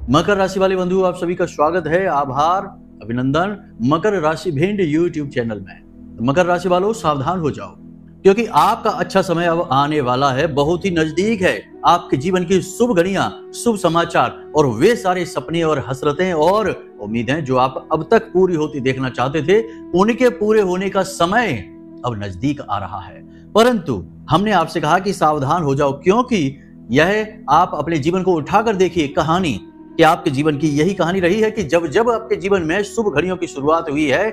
मकर राशि वाले बंधु, आप सभी का स्वागत है। आभार, अभिनंदन मकर राशि भेंट यूट्यूब चैनल में। मकर राशि वालों, सावधान हो जाओ, क्योंकि आपका अच्छा समय अब आने वाला है, बहुत ही नजदीक है। आपके जीवन की शुभ घड़ियां, शुभ समाचार और वे सारे सपने और हसरतें और उम्मीदें जो आप अब तक पूरी होती देखना चाहते थे, उनके पूरे होने का समय अब नजदीक आ रहा है। परंतु हमने आपसे कहा कि सावधान हो जाओ, क्योंकि यह आप अपने जीवन को उठाकर देखिए कहानी कि आपके जीवन की यही कहानी रही है कि जब जब आपके जीवन में शुभ घड़ियों की शुरुआत हुई है,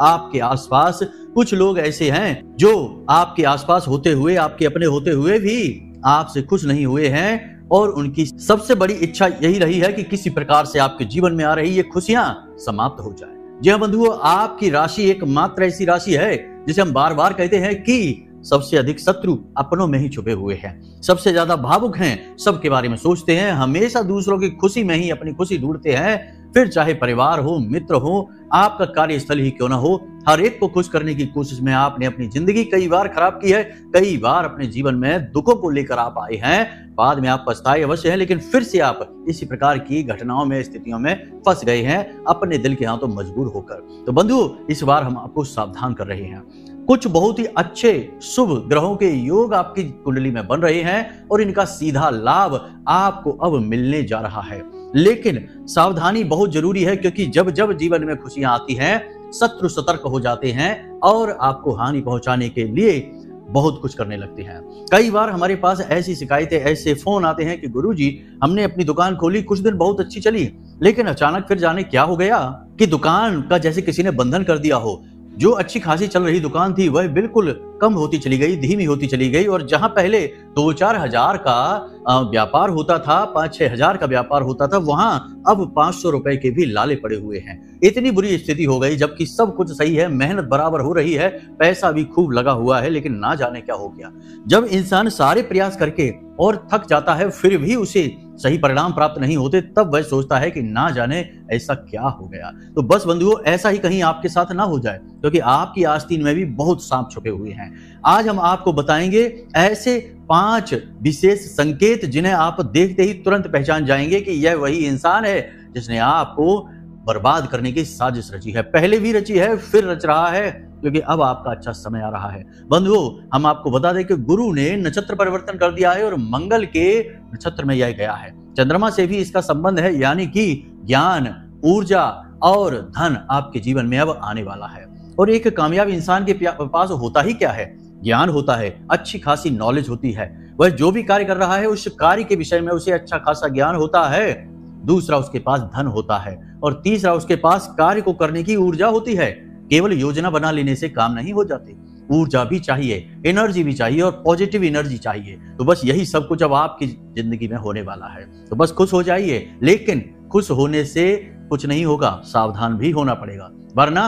आपके आसपास कुछ लोग ऐसे हैं जो आपके आसपास होते हुए, आपके अपने होते हुए भी आपसे खुश नहीं हुए हैं, और उनकी सबसे बड़ी इच्छा यही रही है कि किसी प्रकार से आपके जीवन में आ रही ये खुशियां समाप्त हो जाए। जी हाँ बंधुओं, आपकी राशि एकमात्र ऐसी राशि है जिसे हम बार बार कहते हैं कि सबसे अधिक शत्रु अपनों में ही छुपे हुए हैं, सबसे ज्यादा भावुक हैं, सबके बारे में सोचते हैं, हमेशा दूसरों की खुशी में ही अपनी खुशी ढूंढते हैं। फिर चाहे परिवार हो, मित्र हो, आपका कार्यस्थल ही क्यों ना हो, हर एक को खुश करने की कोशिश में आपने अपनी जिंदगी कई बार खराब की है, कई बार अपने जीवन में दुखों को लेकर आप आए हैं। बाद में आप पछताए अवश्य हैं, लेकिन फिर से आप इसी प्रकार की घटनाओं में, स्थितियों में फंस गए हैं अपने दिल के हाथों मजबूर होकर। तो बंधु, इस बार हम आपको सावधान कर रहे हैं। कुछ बहुत ही अच्छे शुभ ग्रहों के योग आपकी कुंडली में बन रहे हैं और इनका सीधा लाभ आपको अब मिलने जा रहा है। लेकिन सावधानी बहुत जरूरी है, क्योंकि जब जब जीवन में खुशियां आती हैं, शत्रु सतर्क हो जाते हैं और आपको हानि पहुंचाने के लिए बहुत कुछ करने लगते हैं। कई बार हमारे पास ऐसी शिकायतें, ऐसे फोन आते हैं कि गुरुजी, हमने अपनी दुकान खोली, कुछ दिन बहुत अच्छी चली, लेकिन अचानक फिर जाने क्या हो गया कि दुकान का जैसे किसी ने बंधन कर दिया हो। जो अच्छी खासी चल रही दुकान थी वह बिल्कुल कम होती चली गई, धीमी होती चली गई, और जहां पहले 2-4 हजार का व्यापार होता था, 5-6 हजार का व्यापार होता था, वहां अब 500 रुपए के भी लाले पड़े हुए हैं। इतनी बुरी स्थिति हो गई, जबकि सब कुछ सही है, मेहनत बराबर हो रही है, पैसा भी खूब लगा हुआ है, लेकिन ना जाने क्या हो गया। जब इंसान सारे प्रयास करके और थक जाता है, फिर भी उसे सही परिणाम प्राप्त नहीं होते, तब वह सोचता है कि ना जाने ऐसा क्या हो गया। तो बस बंधुओं, ऐसा ही कहीं आपके साथ ना हो जाए, क्योंकि आपकी आस्तीन में भी बहुत सांप छुपे हुए हैं। आज हम आपको बताएंगे ऐसे 5 विशेष संकेत जिन्हें आप देखते ही तुरंत पहचान जाएंगे कि यह वही इंसान है जिसने आपको बर्बाद करने की साजिश रची है। पहले भी रची है, फिर रच रहा है, क्योंकि अब आपका अच्छा समय आ रहा है। बंधुओं, हम आपको बता दें कि गुरु ने नक्षत्र परिवर्तन कर दिया है और मंगल के नक्षत्र में यह गया है। चंद्रमा से भी इसका संबंध है, यानी कि ज्ञान, ऊर्जा और धन आपके जीवन में अब आने वाला है। और एक कामयाब इंसान के पास होता ही क्या है? ज्ञान होता है, अच्छी खासी नॉलेज होती है, वह जो भी कार्य कर रहा है उस कार्य के विषय में उसे अच्छा खासा ज्ञान होता है। दूसरा, उसके पास धन होता है, और तीसरा, उसके पास कार्य को करने की ऊर्जा होती है। केवल योजना बना लेने से काम नहीं हो जाते, ऊर्जा भी चाहिए, एनर्जी भी चाहिए और पॉजिटिव एनर्जी चाहिए। तो बस यही सब कुछ अब आपकी जिंदगी में होने वाला है। तो बस खुश हो जाइए, लेकिन खुश होने से कुछ नहीं होगा, सावधान भी होना पड़ेगा, वरना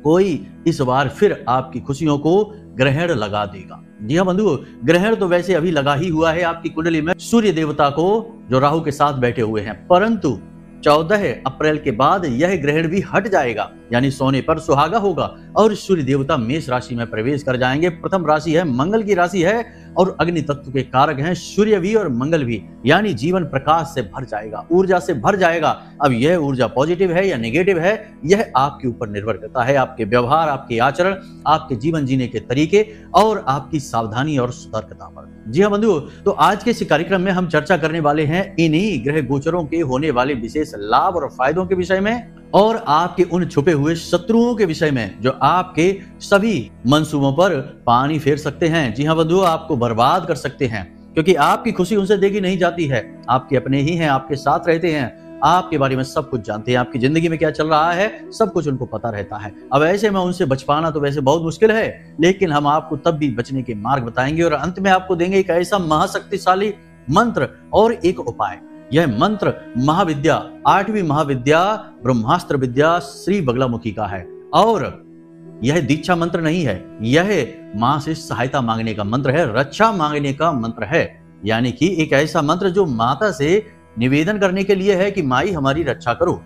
कोई इस बार फिर आपकी खुशियों को ग्रहण लगा देगा। जी हाँ बंधुओं, ग्रहण तो वैसे अभी लगा ही हुआ है आपकी कुंडली में, सूर्य देवता को जो राहु के साथ बैठे हुए हैं, परंतु 14 अप्रैल के बाद यह ग्रहण भी हट जाएगा, यानी सोने पर सुहागा होगा, और सूर्य देवता मेष राशि में प्रवेश कर जाएंगे। प्रथम राशि है, मंगल की राशि है, और अग्नि तत्व के कारक हैं सूर्य भी और मंगल भी, यानी जीवन प्रकाश से भर जाएगा, ऊर्जा से भर जाएगा। अब यह ऊर्जा पॉजिटिव है या नेगेटिव है, यह आपके ऊपर निर्भर करता है, आपके व्यवहार, आपके आचरण, आपके जीवन जीने के तरीके और आपकी सावधानी और सतर्कता पर। जी हाँ बंधुओं, तो आज के इस कार्यक्रम में हम चर्चा करने वाले हैं इन्हीं ग्रह गोचरों के होने वाले विशेष लाभ और फायदों के विषय में, और आपके उन छुपे हुए शत्रुओं के विषय में जो आपके सभी मंसूबों पर पानी फेर सकते हैं। जी हाँ बंधुओं, आपको बर्बाद कर सकते हैं, क्योंकि आपकी खुशी उनसे देखी नहीं जाती है। आपके अपने ही हैं, आपके साथ रहते हैं, आपके बारे में सब कुछ जानते हैं, आपकी जिंदगी में क्या चल रहा है सब कुछ उनको पता रहता है। अब ऐसे में उनसे बच पाना तो वैसे बहुत मुश्किल है, लेकिन हम आपको तब भी बचने के मार्ग बताएंगे, और अंत में आपको देंगे एक ऐसा महाशक्तिशाली मंत्र और एक उपाय। यह मंत्र महाविद्या, 8वीं महाविद्या ब्रह्मास्त्र विद्या श्री बगलामुखी का है, और यह दीक्षा मंत्र नहीं है, यह मां से सहायता मांगने का मंत्र है, रक्षा मांगने का मंत्र है। यानी कि एक ऐसा मंत्र जो माता से निवेदन करने के लिए है कि माई हमारी रक्षा करो।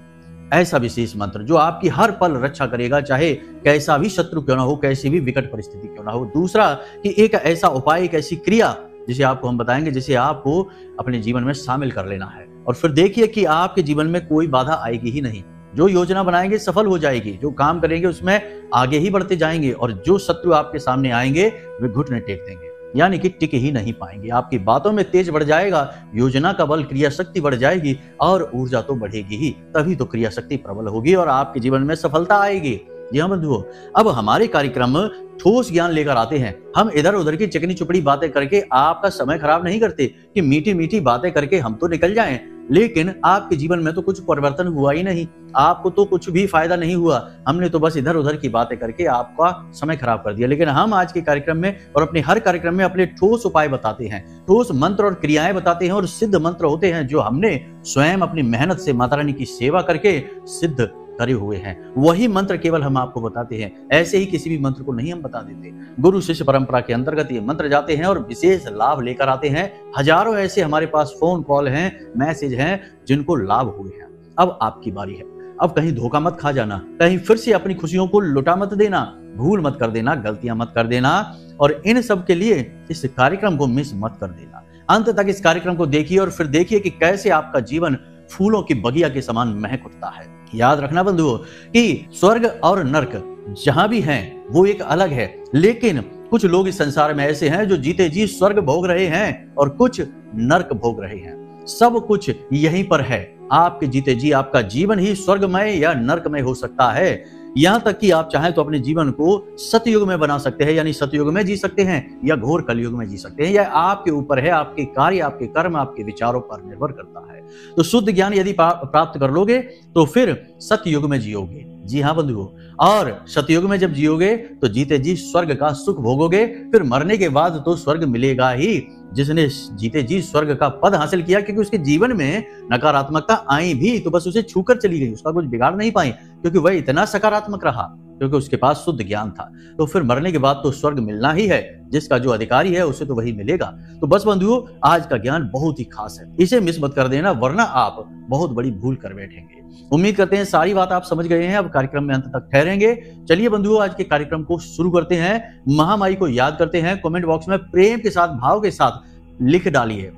ऐसा विशेष मंत्र जो आपकी हर पल रक्षा करेगा, चाहे कैसा भी शत्रु क्यों ना हो, कैसी भी विकट परिस्थिति क्यों ना हो। दूसरा कि एक ऐसा उपाय, एक ऐसी क्रिया जिसे आपको हम बताएंगे, जिसे आपको अपने जीवन में शामिल कर लेना है, और फिर देखिए कि आपके जीवन में कोई बाधा आएगी ही नहीं। जो योजना बनाएंगे सफल हो जाएगी, जो काम करेंगे उसमें आगे ही बढ़ते जाएंगे, और जो शत्रु आपके सामने आएंगे वे घुटने टेक देंगे, यानी कि टिक ही नहीं पाएंगे। आपकी बातों में तेज बढ़ जाएगा, योजना का बल, क्रिया शक्ति बढ़ जाएगी, और ऊर्जा तो बढ़ेगी ही, तभी तो क्रिया शक्ति प्रबल होगी और आपके जीवन में सफलता आएगी। जी हाँ बंधुओं, अब हमारे कार्यक्रम ठोस ज्ञान लेकर आते हैं। हम इधर उधर की चिकनी चुपड़ी बातें करके आपका समय खराब नहीं करते कि मीठी मीठी बातें करके हम तो निकल जाएं, लेकिन आपके जीवन में तो कुछ परिवर्तन हुआ ही नहीं, आपको तो कुछ भी फायदा नहीं हुआ। हमने तो बस इधर उधर की बातें करके आपका समय खराब कर दिया। लेकिन हम आज के कार्यक्रम में और अपने हर कार्यक्रम में अपने ठोस उपाय बताते हैं, ठोस मंत्र और क्रियाएं बताते हैं, और सिद्ध मंत्र होते हैं जो हमने स्वयं अपनी मेहनत से माता रानी की सेवा करके सिद्ध करे हुए हैं। वही मंत्र केवल हम आपको बताते हैं, ऐसे ही किसी भी मंत्र को नहीं हम बता देते। गुरु शिष्य परंपरा के अंतर्गत ये मंत्र जाते हैं और विशेष लाभ लेकर आते हैं। हजारों ऐसे हमारे पास फोन कॉल हैं, मैसेज हैं जिनको लाभ हुए हैं। अब आपकी बारी है। अब कहीं धोखा मत खा जाना, कहीं फिर से अपनी खुशियों को लुटा मत देना, भूल मत कर देना, गलतियां मत कर देना, और इन सब के लिए इस कार्यक्रम को मिस मत कर देना। अंत तक इस कार्यक्रम को देखिए और फिर देखिए कि कैसे आपका जीवन फूलों की बगिया के समान महक उठता है। याद रखना बंधुओं कि स्वर्ग और नर्क जहां भी हैं वो एक अलग है, लेकिन कुछ लोग इस संसार में ऐसे हैं जो जीते जी स्वर्ग भोग रहे हैं और कुछ नर्क भोग रहे हैं। सब कुछ यहीं पर है। आपके जीते जी आपका जीवन ही स्वर्गमय या नर्कमय हो सकता है। यहां तक कि आप चाहें तो अपने जीवन को सतयुग में बना सकते हैं, यानी सतयुग में जी सकते हैं, या घोर कलयुग में जी सकते हैं। यह आपके ऊपर है, आपके कार्य, आपके कर्म, आपके विचारों पर निर्भर करता है। तो शुद्ध ज्ञान यदि प्राप्त कर लोगे तो फिर सतयुग में जियोगे। जी हाँ बंधुओं, और सतयुग में जब जियोगे तो जीते जी स्वर्ग का सुख भोगोगे। फिर मरने के बाद तो स्वर्ग मिलेगा ही। जिसने जीते जी स्वर्ग का पद हासिल किया, क्योंकि उसके जीवन में नकारात्मकता आई भी तो बस उसे छूकर चली गई, उसका कुछ बिगाड़ नहीं पाई, क्योंकि वह इतना सकारात्मक रहा, क्योंकि उसके पास शुद्ध ज्ञान था। तो फिर मरने के बाद तो स्वर्ग मिलना ही है, जिसका जो अधिकारी है उसे तो वही मिलेगा। तो बस बंधुओं, आज का ज्ञान बहुत ही खास है, इसे मिस मत कर देना, वरना आप बहुत बड़ी भूल कर बैठेंगे। उम्मीद करते हैं सारी बात आप समझ गए हैं। अब कार्यक्रम में अंत तक ठहरेंगे। चलिए बंधुओं, आज के कार्यक्रम को शुरू करते हैं। महामाई को याद करते हैं। कमेंट बॉक्स में प्रेम के साथ, भाव के साथ लिख डालिए,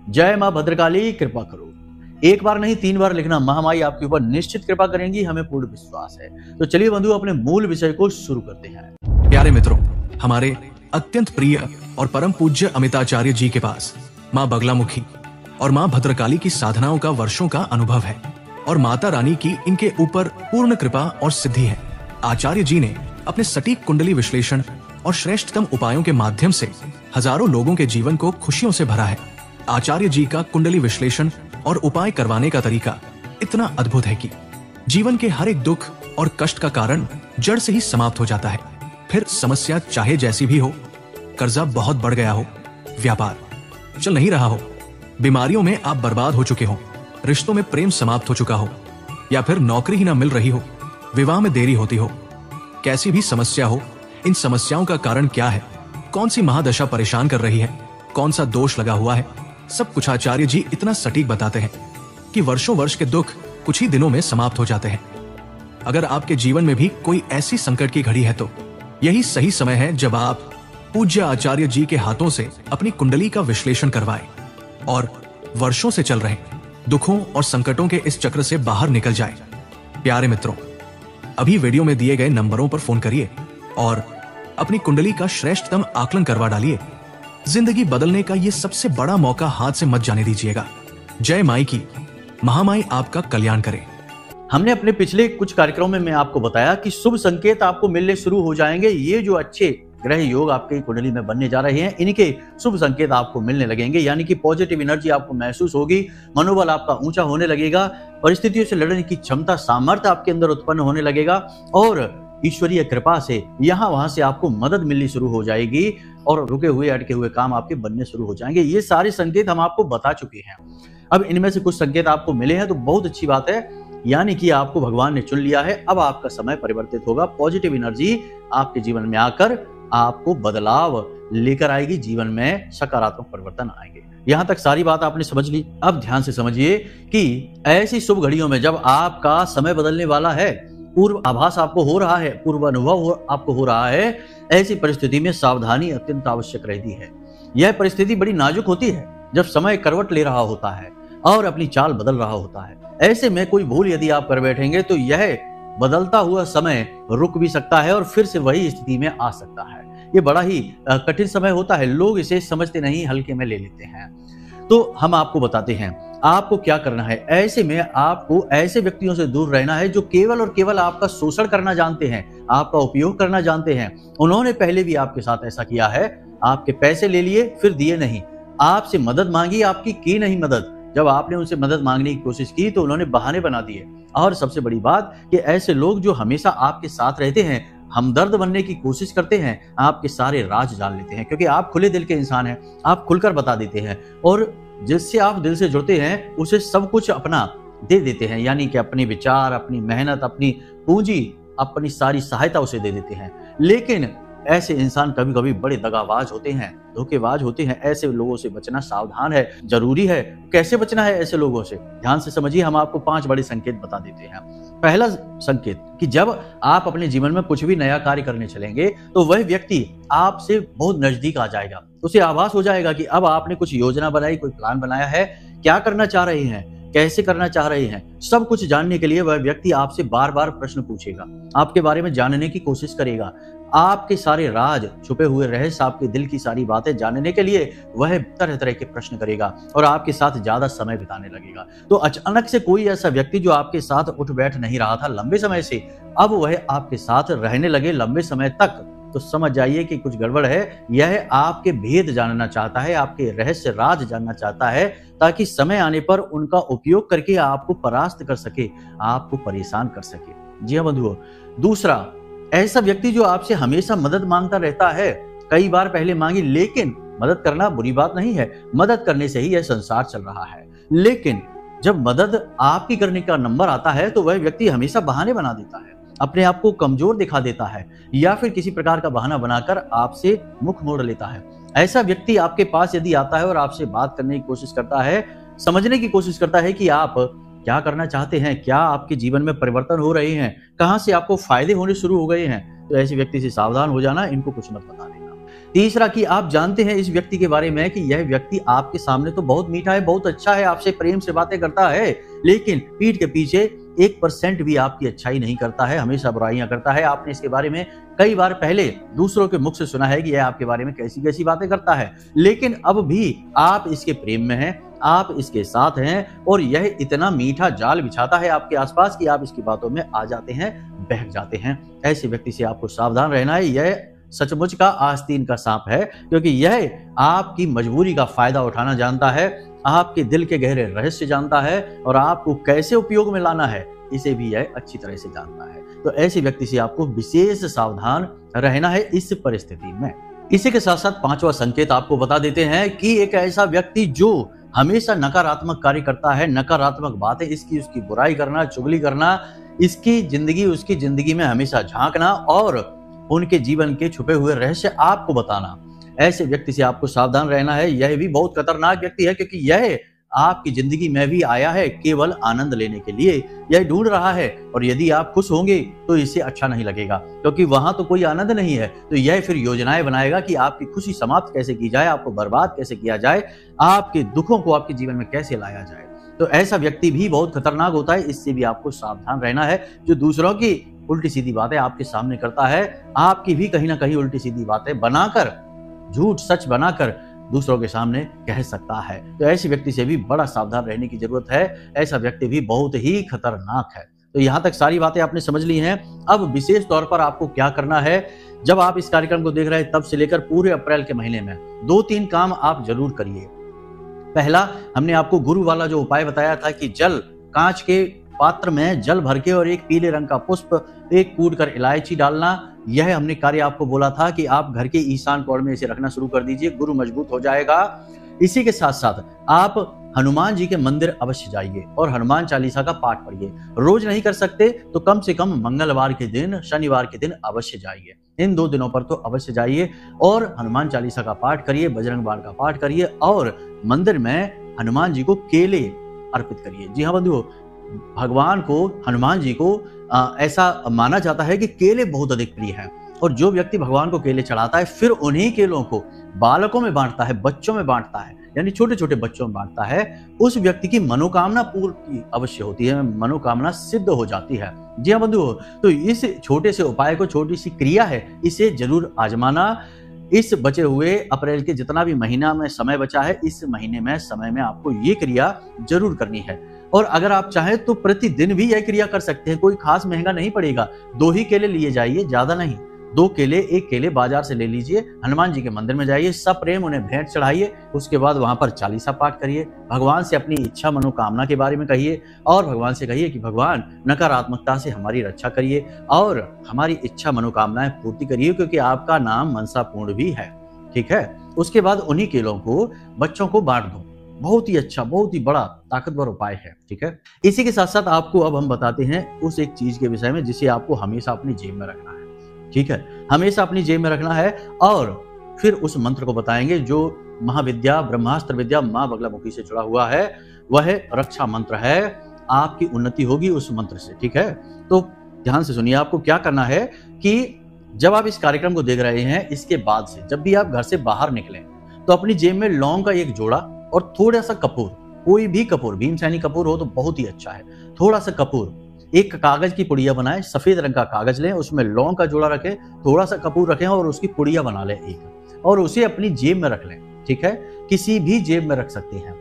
जय मां भद्रकाली कृपा करो। एक बार नहीं 3 बार लिखना। महामाई आपके ऊपर निश्चित कृपा करेंगी, हमें पूर्ण विश्वास है। तो चलिए बंधुओं, अपने मूल विषय को शुरू करते हैं। प्यारे मित्रों, हमारे अत्यंत प्रिय और परम पूज्य अमिताचार्य जी के पास मां बगलामुखी और मां भद्रकाली की साधनाओं का वर्षों का अनुभव है, और माता रानी की इनके ऊपर पूर्ण कृपा और सिद्धि है। आचार्य जी ने अपने सटीक कुंडली विश्लेषण और श्रेष्ठतम उपायों के माध्यम से हजारों लोगों के जीवन को खुशियों से भरा है। आचार्य जी का कुंडली विश्लेषण और उपाय करवाने का तरीका इतना अद्भुत है कि जीवन के हर एक दुख और कष्ट का कारण जड़ से ही समाप्त हो जाता है। फिर समस्या चाहे जैसी भी हो, कर्जा बहुत बढ़ गया हो, व्यापार चल नहीं रहा हो, बीमारियों में आप बर्बाद हो चुके हो, रिश्तों में प्रेम समाप्त हो चुका हो, या फिर नौकरी ही ना मिल रही हो, विवाह में देरी होती हो, कैसी भी समस्या हो, इन समस्याओं का कारण क्या है, कौन सी महादशा परेशान कर रही है, कौन सा दोष लगा हुआ है, सब कुछ आचार्य जी इतना सटीक बताते हैं कि वर्षों वर्ष के दुख कुछ ही दिनों में समाप्त हो जाते हैं। अगर आपके जीवन में भी कोई ऐसी संकट की घड़ी है तो यही सही समय है जब आप पूज्य आचार्य जी के हाथों से अपनी कुंडली का विश्लेषण करवाएं और वर्षों से चल रहे दुखों और संकटों के इस चक्र से बाहर निकल जाएं। प्यारे मित्रों, अभी वीडियो में दिए गए नंबरों पर फोन करिए और अपनी कुंडली का श्रेष्ठतम आकलन करवा डालिए। जिंदगी बदलने का ये सबसे बड़ा मौका हाथ से मत जाने दीजिएगा। जय माई की, महामाई आपका कल्याण करे। हमने अपने पिछले कुछ कार्यक्रमों में मैं आपको बताया कि शुभ संकेत आपको मिलने शुरू हो जाएंगे। ये जो अच्छे ग्रह योग आपकी कुंडली में बनने जा रहे हैं, इनके शुभ संकेत आपको मिलने लगेंगे, यानी कि पॉजिटिव एनर्जी आपको महसूस होगी, मनोबल आपका ऊंचा होने लगेगा, परिस्थितियों से लड़ने की क्षमता, सामर्थ्य आपके अंदर उत्पन्न होने लगेगा, और ईश्वरीय कृपा से यहाँ वहां से आपको मदद मिलनी शुरू हो जाएगी, और रुके हुए अटके हुए काम आपके बनने शुरू हो जाएंगे। ये सारे संकेत हम आपको बता चुके हैं। अब इनमें से कुछ संकेत आपको मिले हैं तो बहुत अच्छी बात है, यानी कि आपको भगवान ने चुन लिया है। अब आपका समय परिवर्तित होगा, पॉजिटिव एनर्जी आपके जीवन में आकर आपको बदलाव लेकर आएगी, जीवन में सकारात्मक परिवर्तन आएंगे। यहां तक सारी बात आपने समझ ली। अब ध्यान से समझिए कि ऐसी शुभ घड़ियों में जब आपका समय बदलने वाला है, पूर्व आभास आपको हो रहा है, पूर्व अनुभव आपको हो रहा है, ऐसी परिस्थिति में सावधानी अत्यंत आवश्यक रहती है। यह परिस्थिति बड़ी नाजुक होती है जब समय करवट ले रहा होता है। और अपनी चाल बदल रहा होता है। ऐसे में कोई भूल यदि आप कर बैठेंगे तो यह बदलता हुआ समय रुक भी सकता है और फिर से वही स्थिति में आ सकता है। ये बड़ा ही कठिन समय होता है, लोग इसे समझते नहीं, हल्के में ले लेते हैं। तो हम आपको बताते हैं आपको क्या करना है। ऐसे में आपको ऐसे व्यक्तियों से दूर रहना है जो केवल और केवल आपका शोषण करना जानते हैं, आपका उपयोग करना जानते हैं। उन्होंने पहले भी आपके साथ ऐसा किया है, आपके पैसे ले लिए फिर दिए नहीं, आपसे मदद मांगी, आपकी की नहीं मदद। जब आपने उनसे मदद मांगने की कोशिश की तो उन्होंने बहाने बना दिए। और सबसे बड़ी बात कि ऐसे लोग जो हमेशा आपके साथ रहते हैं, हमदर्द बनने की कोशिश करते हैं, आपके सारे राज जान लेते हैं, क्योंकि आप खुले दिल के इंसान हैं, आप खुलकर बता देते हैं और जिससे आप दिल से जुड़ते हैं उसे सब कुछ अपना दे देते हैं, यानी कि अपने विचार, अपनी मेहनत, अपनी पूंजी, अपनी सारी सहायता उसे दे देते हैं। लेकिन ऐसे इंसान कभी कभी बड़े दगाबाज होते हैं, धोखेबाज होते हैं। ऐसे लोगों से बचना सावधान है, जरूरी है। कैसे बचना है ऐसे लोगों से, ध्यान से समझिए। हम आपको 5 बड़े संकेत बता देते हैं। पहला संकेत कि जब आप अपने जीवन में कुछ भी नया कार्य करने चलेंगे तो वह व्यक्ति आपसे बहुत नजदीक आ जाएगा। उसे आभास हो जाएगा कि अब आपने कुछ योजना बनाई, कोई प्लान बनाया है, क्या करना चाह रहे हैं, कैसे करना चाह रहे हैं, सब कुछ जानने के लिए वह व्यक्ति आपसे बार बार प्रश्न पूछेगा, आपके बारे में जानने की कोशिश करेगा। आपके सारे राज, छुपे हुए रहस्य, आपके दिल की सारी बातें जानने के लिए वह तरह तरह के प्रश्न करेगा और आपके साथ ज्यादा समय बिताने लगेगा। तो अचानक से कोई ऐसा व्यक्ति जो आपके साथ उठ बैठ नहीं रहा था लंबे समय से, अब वह आपके साथ रहने लगे लंबे समय तक, तो समझ जाइए कि कुछ गड़बड़ है। यह आपके भेद जानना चाहता है, आपके रहस्य राज जानना चाहता है, ताकि समय आने पर उनका उपयोग करके आपको परास्त कर सके, आपको परेशान कर सके। जी हाँ बंधुओं। दूसरा, ऐसा व्यक्ति जो आपसे हमेशा मदद मांगता रहता है, कई बार पहले मांगी, लेकिन मदद करना बुरी बात नहीं है, मदद करने से ही यह संसार चल रहा है। लेकिन जब मदद आपकी करने का नंबर आता है तो वह व्यक्ति हमेशा बहाने बना देता है, अपने आप को कमजोर दिखा देता है या फिर किसी प्रकार का बहाना बनाकर आपसे मुख मोड़ लेता है। ऐसा व्यक्ति आपके पास यदि आता है और आपसे बात करने की कोशिश करता है, समझने की कोशिश करता है कि आप क्या करना चाहते हैं, क्या आपके जीवन में परिवर्तन हो रहे हैं, कहां से आपको फायदे होने शुरू हो गए हैं, तो ऐसे व्यक्ति से सावधान हो जाना, इनको कुछ मत बता देना। तीसरा कि आप जानते हैं इस व्यक्ति के बारे में कि यह व्यक्ति आपके सामने तो बहुत मीठा है, बहुत अच्छा है, आपसे प्रेम से बातें करता है, लेकिन पीठ के पीछे 1% भी आपकी अच्छाई नहीं करता है, हमेशा बुराइयां करता है। आपने इसके बारे में कई बार पहले दूसरों के मुख से सुना है कि यह आपके बारे में कैसी कैसी बातें करता है, लेकिन अब भी आप इसके प्रेम में हैं, आप इसके साथ हैं और यह इतना मीठा जाल बिछाता है आपके आसपास कि आप इसकी बातों में आ जाते हैं, बहक जाते हैं। ऐसे व्यक्ति से आपको सावधान रहना है। यह सचमुच का आस्तीन का सांप है, क्योंकि यह आपकी मजबूरी का फायदा उठाना जानता है, आपके दिल के गहरे रहस्य जानता है और आपको कैसे उपयोग में लाना है इसे भी यह अच्छी तरह से जानता है। तो ऐसे व्यक्ति से आपको विशेष सावधान रहना है इस परिस्थिति में। इसी के साथ साथ 5वां संकेत आपको बता देते हैं कि एक ऐसा व्यक्ति जो हमेशा नकारात्मक कार्य करता है, नकारात्मक बातें, इसकी उसकी बुराई करना, चुगली करना, इसकी जिंदगी उसकी जिंदगी में हमेशा झांकना और उनके जीवन के छुपे हुए रहस्य आपको बताना, ऐसे व्यक्ति से आपको सावधान रहना है। यह भी बहुत खतरनाक व्यक्ति है, क्योंकि यह आपकी जिंदगी में भी आया है केवल आनंद लेने के लिए। यह ढूंढ रहा है और यदि आप खुश होंगे तो इसे अच्छा नहीं लगेगा, क्योंकि वहां तो कोई आनंद नहीं है। तो यह फिर योजनाएं बनाएगा कि आपकी खुशी समाप्त कैसे की जाए, आपको बर्बाद कैसे किया जाए, आपके दुखों को आपके जीवन में कैसे लाया जाए। तो ऐसा व्यक्ति भी बहुत खतरनाक होता है, इससे भी आपको सावधान रहना है। जो दूसरों की उल्टी सीधी बातें आपके सामने करता है, आपकी भी कहीं ना कहीं उल्टी सीधी बातें बनाकर, झूठ सच बनाकर दूसरों के सामने कह सकता है। तो ऐसे व्यक्ति से भी बड़ा सावधान रहने की जरूरत है। ऐसा व्यक्ति भी बहुत ही खतरनाक है। तो यहाँ तक सारी बातें आपने समझ ली हैं। अब विशेष तौर पर आपको क्या करना है, जब आप इस कार्यक्रम को देख रहे हैं तब से लेकर पूरे अप्रैल के महीने में 2-3 काम आप जरूर करिए। पहला, हमने आपको गुरु वाला जो उपाय बताया था कि जल, कांच के पात्र में जल भर के और एक पीले रंग का पुष्प, एक कूट कर इलायची डालना, यह हमने कार्य आपको बोला था कि आप घर के ईशान कोण में इसे रखना शुरू कर दीजिए, गुरु मजबूत हो जाएगा। इसी के साथ साथ आप हनुमान जी के मंदिर अवश्य जाइए और हनुमान चालीसा का पाठ पढ़िए। रोज नहीं कर सकते तो कम से कम मंगलवार के दिन, शनिवार के दिन अवश्य जाइए। इन 2 दिनों पर तो अवश्य जाइए और हनुमान चालीसा का पाठ करिए, बजरंग बाण का पाठ करिए और मंदिर में हनुमान जी को केले अर्पित करिए। जी हाँ बंधुओं, भगवान को, हनुमान जी को ऐसा माना जाता है कि केले बहुत अधिक प्रिय हैं और जो व्यक्ति भगवान को केले चढ़ाता है फिर उन्हीं केलों को बालकों में बांटता है, बच्चों में बांटता है, यानी छोटे छोटे बच्चों में बांटता है, उस व्यक्ति की मनोकामना पूर्ति अवश्य होती है, मनोकामना सिद्ध हो जाती है। जी हाँ बंधुओं, तो इस छोटे से उपाय को, छोटी सी क्रिया है, इसे जरूर आजमाना। इस बचे हुए अप्रैल के जितना भी महीना में समय बचा है, इस महीने में समय में आपको ये क्रिया जरूर करनी है। और अगर आप चाहें तो प्रतिदिन भी यह क्रिया कर सकते हैं, कोई खास महंगा नहीं पड़ेगा। 2 ही केले लिए जाइए, ज्यादा नहीं। 2 केले, 1 केले बाजार से ले लीजिए, हनुमान जी के मंदिर में जाइए, सप्रेम उन्हें भेंट चढ़ाइए, उसके बाद वहां पर चालीसा पाठ करिए, भगवान से अपनी इच्छा मनोकामना के बारे में कहिए और भगवान से कहिए कि भगवान नकारात्मकता से हमारी रक्षा करिए और हमारी इच्छा मनोकामनाएं पूर्ति करिए, क्योंकि आपका नाम मनसा पूर्ण भी है। ठीक है। उसके बाद उन्हीं केलों को बच्चों को बांट दो। बहुत ही अच्छा, बहुत ही बड़ा ताकतवर उपाय है। ठीक है। इसी के साथ साथ आपको अब हम बताते हैं उस एक चीज के विषय में जिसे आपको हमेशा अपनी जेब में रखना है। ठीक है, हमेशा अपनी जेब में रखना है। और फिर उस मंत्र को बताएंगे जो महाविद्या, ब्रह्मास्त्र विद्या मां बगलामुखी से जुड़ा हुआ है। वह रक्षा मंत्र है, आपकी उन्नति होगी उस मंत्र से। ठीक है, तो ध्यान से सुनिए। आपको क्या करना है कि जब आप इस कार्यक्रम को देख रहे हैं, इसके बाद से जब भी आप घर से बाहर निकलें तो अपनी जेब में लौंग का एक जोड़ा और थोड़ा सा कपूर, कोई भी कपूर, भीमसेनी कपूर हो तो बहुत ही अच्छा है, थोड़ा सा कपूर, एक कागज की पुड़िया बनाएं, सफेद रंग का कागज लें, उसमें लौंग का जोड़ा रखें, थोड़ा सा कपूर रखें और उसकी पुड़िया बना लें एक, और उसे अपनी जेब में रख लें। ठीक है, किसी भी जेब में रख सकते हैं।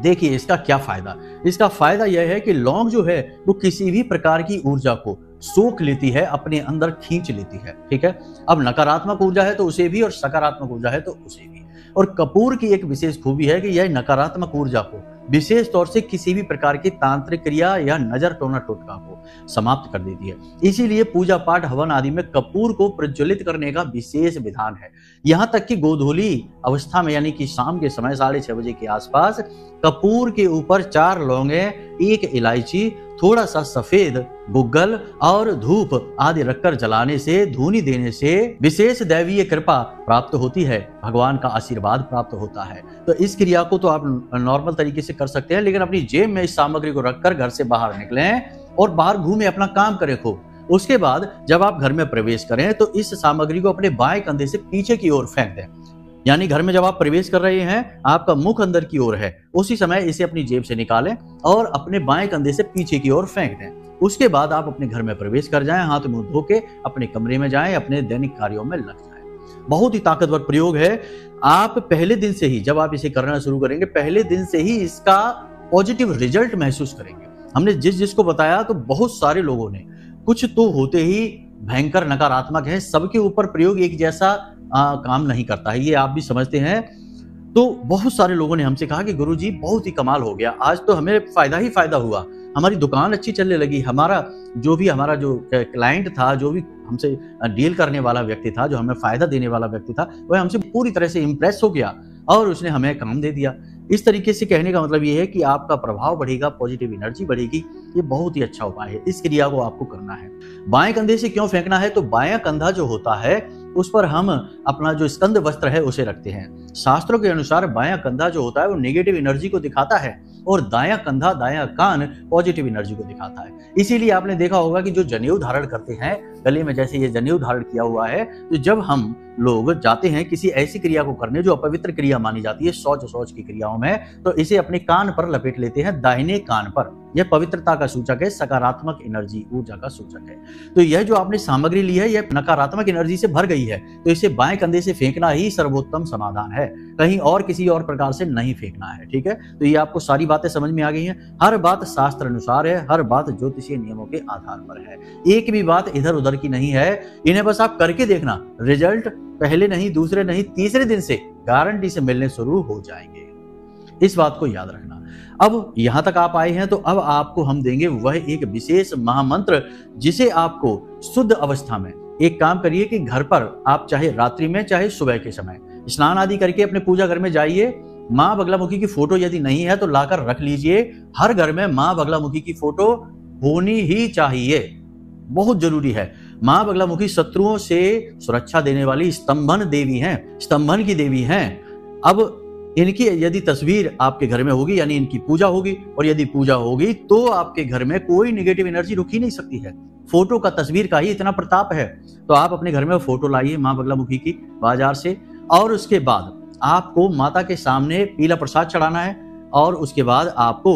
देखिए इसका क्या फायदा, इसका फायदा यह है कि लौंग जो है वो किसी भी प्रकार की ऊर्जा को सोख लेती है, अपने अंदर खींच लेती है। ठीक है, अब नकारात्मक ऊर्जा है तो उसे भी और सकारात्मक ऊर्जा है तो उसे भी। और कपूर की एक विशेष खूबी है कि यह नकारात्मक ऊर्जा को, विशेष तौर से किसी भी प्रकार की तांत्रिक क्रिया या नजर टोना टोटका को समाप्त कर देती है। इसीलिए पूजा पाठ हवन आदि में कपूर को प्रज्वलित करने का विशेष विधान है। यहाँ तक कि गोधूली अवस्था में, यानी कि शाम के समय 6:30 बजे के आसपास, कपूर के ऊपर 4 लौंगे, 1 इलायची, थोड़ा सा सफेद गुग्गल और धूप आदि रखकर जलाने से, धूनी देने से विशेष दैवीय कृपा प्राप्त होती है, भगवान का आशीर्वाद प्राप्त होता है। तो इस क्रिया को तो आप नॉर्मल तरीके से कर सकते हैं, लेकिन अपनी जेब में इस सामग्री को रखकर घर से बाहर निकलें और बाहर घूमे, अपना काम करें खूब। उसके बाद जब आप घर में प्रवेश करें तो इस सामग्री को अपने बाएं कंधे से पीछे की ओर फेंक दें। यानी घर में जब आप प्रवेश कर रहे हैं, आपका मुख अंदर की ओर है, उसी समय इसे अपनी जेब से निकालें और अपने बाएं कंधे से पीछे की ओर फेंक दें। उसके बाद आप अपने घर में प्रवेश कर जाएं, हाथ मुंह धो के अपने कमरे में जाएं, अपने दैनिक कार्यों में लग जाएं। बहुत ही ताकतवर प्रयोग है। आप पहले दिन से ही, जब आप इसे करना शुरू करेंगे, पहले दिन से ही इसका पॉजिटिव रिजल्ट महसूस करेंगे। हमने जिसको बताया तो बहुत सारे लोगों ने, कुछ तो होते ही भयंकर नकारात्मक है, सबके ऊपर प्रयोग एक जैसा काम नहीं करता है, ये आप भी समझते हैं। तो बहुत सारे लोगों ने हमसे कहा कि गुरुजी बहुत ही कमाल हो गया, आज तो हमें फायदा ही फायदा हुआ, हमारी दुकान अच्छी चलने लगी, हमारा जो क्लाइंट था, जो भी हमसे डील करने वाला व्यक्ति था, जो हमें फायदा देने वाला व्यक्ति था, वह हमसे पूरी तरह से इंप्रेस हो गया और उसने हमें काम दे दिया। इस तरीके से कहने का मतलब ये है कि आपका प्रभाव बढ़ेगा, पॉजिटिव एनर्जी बढ़ेगी। ये बहुत ही अच्छा उपाय है, इस क्रिया को आपको करना है। बाएं कंधे से क्यों फेंकना है, तो बायां कंधा जो होता है उस पर हम अपना जो स्कंद वस्त्र है उसे रखते हैं। शास्त्रों के अनुसार बायां कंधा जो होता है वो नेगेटिव एनर्जी को दिखाता है और दायां कंधा, दायां कान पॉजिटिव एनर्जी को दिखाता है। इसीलिए आपने देखा होगा कि जो जनेऊ धारण करते हैं, गले में जैसे ये जनेऊ धारण किया हुआ है, तो जब हम लोग जाते हैं किसी ऐसी क्रिया को करने जो अपवित्र क्रिया मानी जाती है, शौच की क्रियाओं में, तो इसे अपने कान पर लपेट लेते हैं, दाहिने कान पर। यह पवित्रता का सूचक है, सकारात्मक एनर्जी, ऊर्जा का सूचक है। तो यह जो आपने सामग्री ली है, यह नकारात्मक एनर्जी से भर गई है, तो इसे बाएं कंधे से फेंकना ही सर्वोत्तम समाधान है, कहीं और किसी और प्रकार से नहीं फेंकना है। ठीक है, तो ये आपको सारी बातें समझ में आ गई हैं। हर बात शास्त्र अनुसार है, हर बात ज्योतिषीय नियमों के आधार पर है, एक भी बात इधर उधर की नहीं है। इन्हें बस आप करके देखना, रिजल्ट पहले नहीं, दूसरे नहीं, तीसरे दिन से गारंटी से मिलने शुरू हो जाएंगे। इस बात को याद रखना। अब यहां तक आप आए हैं तो अब आपको हम देंगे वह एक विशेष महामंत्र, जिसे आपको शुद्ध अवस्था में, एक काम करिए कि घर पर आप चाहे रात्रि में चाहे सुबह के समय स्नान आदि करके अपने पूजा घर में जाइए। मां बगलामुखी की फोटो यदि नहीं है तो लाकर रख लीजिए। हर घर में मां बगलामुखी की फोटो होनी ही चाहिए, बहुत जरूरी है। मां बगलामुखी शत्रुओं से सुरक्षा देने वाली स्तंभन देवी हैं, स्तंभन की देवी हैं। अब इनकी यदि तस्वीर आपके घर में होगी, यानी इनकी पूजा होगी, और यदि पूजा होगी तो आपके घर में कोई नेगेटिव एनर्जी रुक ही नहीं सकती है। फोटो का, तस्वीर का ही इतना प्रताप है। तो आप अपने घर में फोटो लाइए मां बगलामुखी की बाजार से, और उसके बाद आपको माता के सामने पीला प्रसाद चढ़ाना है और उसके बाद आपको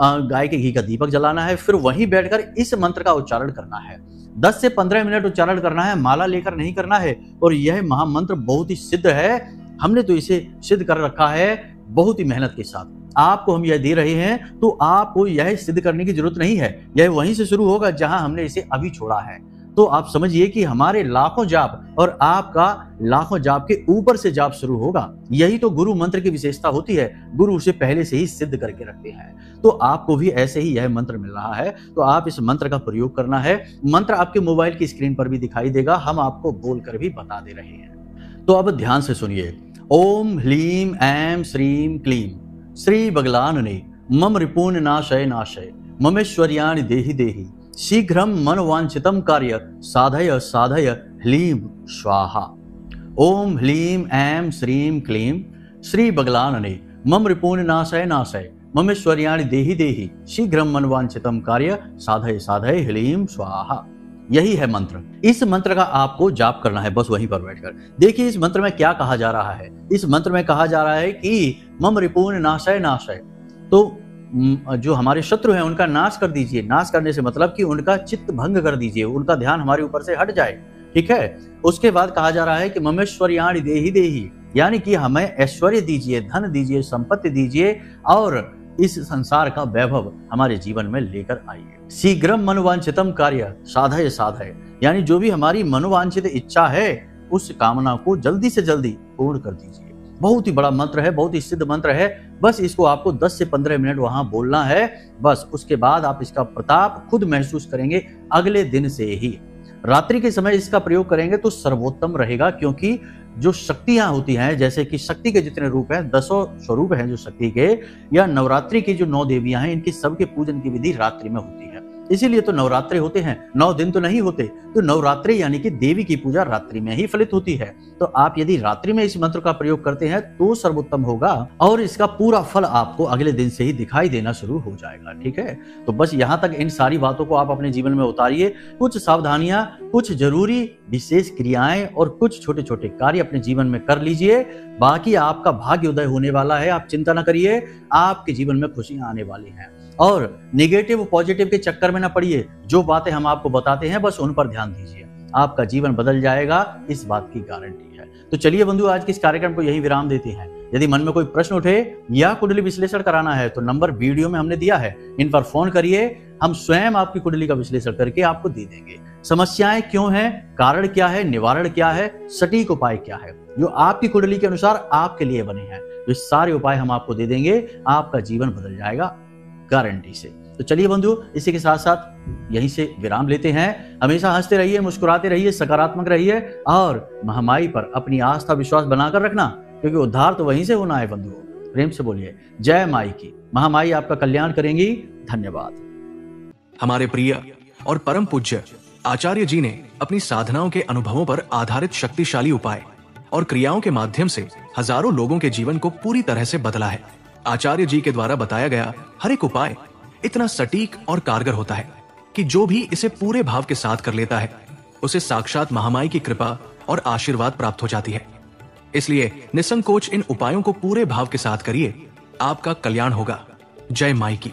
गाय के घी का दीपक जलाना है। फिर वहीं बैठकर इस मंत्र का उच्चारण करना है। 10 से 15 मिनट उच्चारण करना है, माला लेकर नहीं करना है। और यह महामंत्र बहुत ही सिद्ध है, हमने तो इसे सिद्ध कर रखा है बहुत ही मेहनत के साथ। आपको हम यह दे रहे हैं तो आपको यह सिद्ध करने की जरूरत नहीं है, यह वहीं से शुरू होगा जहां हमने इसे अभी छोड़ा है। तो आप समझिए कि हमारे लाखों जाप और आपका लाखों जाप के ऊपर से जाप शुरू होगा। यही तो गुरु मंत्र की विशेषता होती है, गुरु उसे पहले से ही सिद्ध करके रखते हैं। तो आपको भी ऐसे ही यह मंत्र मिल रहा है, तो आप इस मंत्र का प्रयोग करना है। मंत्र आपके मोबाइल की स्क्रीन पर भी दिखाई देगा, हम आपको बोलकर भी बता दे रहे हैं। तो अब ध्यान से सुनिए। ओम ह्लीम ऐं श्रीम क्लीम श्री बगलानने मम रिपूर्ण नाशय नाशय ममेश्वर्याणि देहि देहि शीघ्रम मनवांछितम कार्य साधय साधय ह्लीम स्वाहा। ओम ह्लीम ऐं श्रीम क्लीम श्री बगलानने मम रिपूर्ण नाशय नाशय ममेश्वर्याणि देहि देहि शीघ्रम मनवांछितम कार्य साधय साधय ह्लीम स्वाहा। यही है मंत्र। इस मंत्र का आपको जाप करना है बस वहीं पर बैठकर। देखिए इस मंत्र में क्या कहा जा रहा है। इस मंत्र में कहा जा रहा है कि मम रिपूर्ण नाशय नाशय, तो जो हमारे शत्रु हैं उनका नाश कर दीजिए। नाश करने से मतलब कि उनका चित्त भंग कर दीजिए, उनका ध्यान हमारे ऊपर से हट जाए। ठीक है। उसके बाद कहा जा रहा है कि ममेश्वर्याणि देहि देहि, यानी कि हमें ऐश्वर्य दीजिए, धन दीजिए, संपत्ति दीजिए और इस संसार का वैभव हमारे जीवन में लेकर आइए। शीघ्रम मनोवांछितम कार्य साधय साधय, यानी जो भी हमारी मनोवांछित इच्छा है उस कामना को जल्दी से जल्दी पूर्ण कर दीजिए। बहुत ही बड़ा मंत्र है, बहुत ही सिद्ध मंत्र है। बस इसको आपको 10 से 15 मिनट वहां बोलना है बस। उसके बाद आप इसका प्रताप खुद महसूस करेंगे अगले दिन से ही। रात्रि के समय इसका प्रयोग करेंगे तो सर्वोत्तम रहेगा, क्योंकि जो शक्तियां होती हैं, जैसे कि शक्ति के जितने रूप हैं, 10 स्वरूप हैं जो शक्ति के, या नवरात्रि की जो 9 देवियां हैं, इनकी सबके पूजन की विधि रात्रि में होती है। इसीलिए तो नवरात्रि होते हैं, 9 दिन तो नहीं होते। तो नवरात्रि यानी कि देवी की पूजा रात्रि में ही फलित होती है। तो आप यदि रात्रि में इस मंत्र का प्रयोग करते हैं तो सर्वोत्तम होगा और इसका पूरा फल आपको अगले दिन से ही दिखाई देना शुरू हो जाएगा। ठीक है। तो बस यहाँ तक इन सारी बातों को आप अपने जीवन में उतारिए। कुछ सावधानियां, कुछ जरूरी विशेष क्रियाएं और कुछ छोटे छोटे कार्य अपने जीवन में कर लीजिए। बाकी आपका भाग्य उदय होने वाला है, आप चिंता न करिए। आपके जीवन में खुशियां आने वाली हैं। और नेगेटिव पॉजिटिव के चक्कर में ना पड़िए। जो बातें हम आपको बताते हैं बस उन पर ध्यान दीजिए, आपका जीवन बदल जाएगा, इस बात की गारंटी है। तो चलिए बंधु, आज के इस कार्यक्रम को यही विराम देते हैं। यदि मन में कोई प्रश्न उठे या कुंडली विश्लेषण कराना है तो नंबर वीडियो में हमने दिया है, इन पर फोन करिए। हम स्वयं आपकी कुंडली का विश्लेषण करके आपको दे देंगे। समस्याएं क्यों हैं, कारण क्या है, निवारण क्या है, सटीक उपाय क्या है, जो आपकी कुंडली के अनुसार आपके लिए बने हैं, ये सारे उपाय हम आपको दे देंगे। आपका जीवन बदल जाएगा गारंटी से। तो चलिए बंधु, इसी के साथ साथ यहीं से विराम लेते हैं। हमेशा हंसते रहिए, मुस्कुराते रहिए, सकारात्मक रहिए और महामाई पर अपनी आस्था विश्वास बनाकर रखना, क्योंकि उद्धार तो वहीं से होना है बंधु। प्रेम से बोलिए जय माई की। महामाई आपका कल्याण करेंगी। धन्यवाद। हमारे प्रिय और परम पूज्य आचार्य जी ने अपनी साधनाओं के अनुभवों पर आधारित शक्तिशाली उपाय और क्रियाओं के माध्यम से हजारों लोगों के जीवन को पूरी तरह से बदला है। आचार्य जी के द्वारा बताया गया हर एक उपाय इतना सटीक और कारगर होता है कि जो भी इसे पूरे भाव के साथ कर लेता है उसे साक्षात महामाई की कृपा और आशीर्वाद प्राप्त हो जाती है। इसलिए निसंकोच इन उपायों को पूरे भाव के साथ करिए, आपका कल्याण होगा। जय माई की।